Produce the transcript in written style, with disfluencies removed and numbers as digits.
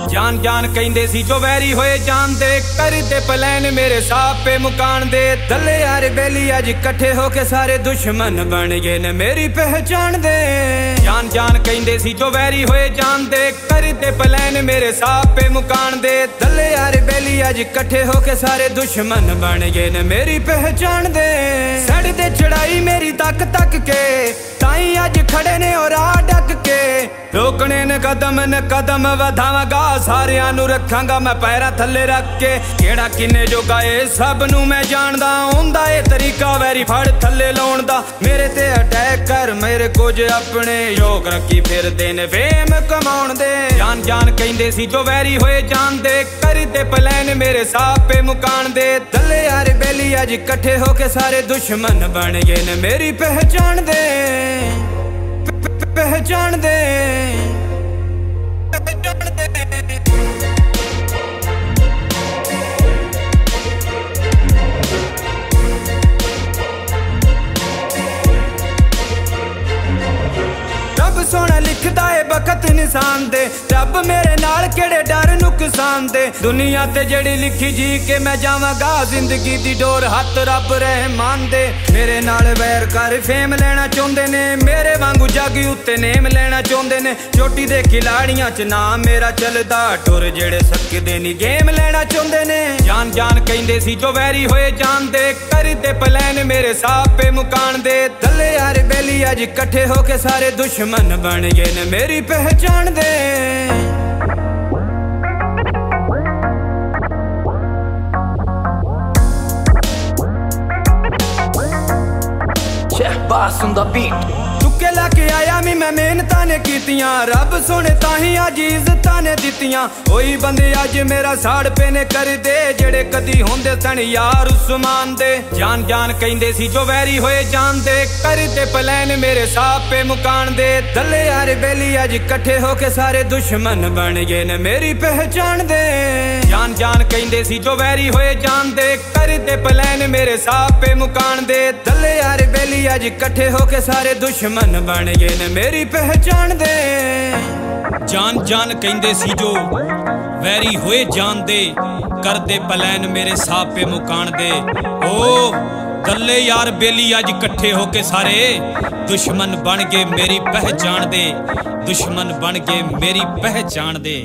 जान जान कहंदे सी जो वैरी होए जान दे करते प्लान मेरे साथ पे मुकान दे दले यार बेली अज इकट्ठे होके सारे दुश्मन बन गए ने मेरी पहचान दे। जान जान कहंदे सी जो वैरी होए जान दे करते प्लान मेरे साथ पे मुकान दे दले यार बेली अज इकट्ठे होके सारे दुश्मन बन गए ने मेरी पहचान दे। सड़ दे चढ़ाई मेरी तक तक के ताई अज खड़े ने और आ डक के रोकने ने कदम वधावांगा सारियां नू रखांगा मैं पैरां थल्ले रख के केड़ा किन्ने जो गाए सब नू मैं जानदा हुंदा ए तरीका वैरी फड़ थल्ले लाउण दा मेरे ते अटैक कर मेरे कुछ अपने योग रखी फिरदे ने फेम कमाउण दे। जान जान कहंदे सी जो वैरी होए जान दे करदे प्लान मेरे साथ पे मुकान दे दले यार बेली अज इकट्ठे होके सारे दुश्मन बन गए ने मेरी पहचान दे पहचान दे। रब सोना लिखदा है बखत निशान दे रब मेरे नाल केड़े डर नुकसान दे दुनिया ते जड़ी लिखी जी के मैं जावांगा जिंदगी दी डोर हथ रब रहमान दे। मेरे नाल वैर कर फेम लेना चाहुंदे ने मेरे वांगू जागी उत्ते नेम लेना चाहुंदे ने चोटी दे खिलाड़ियां च नाम मेरा चलदा टुर जेड़े सकदे नी गेम लेना चाहुंदे ने। जान जान कहंदे सी जो वैरी होए जान दे करदे प्लान मेरे साथ पे मुकान दे दले यार बेली अज इकट्ठे होके सारे दुश्मन बन गए ने मेरी पहचान दे। Boss on the beat तुके लाके आया मैं मेहनतां ने कीतियां रब सोने ताही अज इज्जतां ने दित्तियां ओही बंदे अज मेरा साड़ पे ने कर दे जेड़े कदी होंदे सन यार उस्मान दे। जान जान कहंदे सी जो वैरी होए जान दे करदे प्लान मेरे साथ पे मुकान दे दले यार बेली अज इकट्ठे होके सारे दुश्मन बन गए ने मेरी पहचान दे। जान जान कहंदे सी जो वैरी होए जान दे करदे प्लान मेरे साथ पे मुकान दे दले यार बेली अज इकट्ठे होके सारे दुश्मन बन गए ने मेरी पहचान दे। जान जान कहंदे सी जो वैरी होए जान दे करदे प्लान मेरे साथ पे मुकान दे ओ दले यार बेली अज इकट्ठे होके सारे दुश्मन बन गए मेरी पहचान दे दुश्मन बन गए मेरी पहचान दे।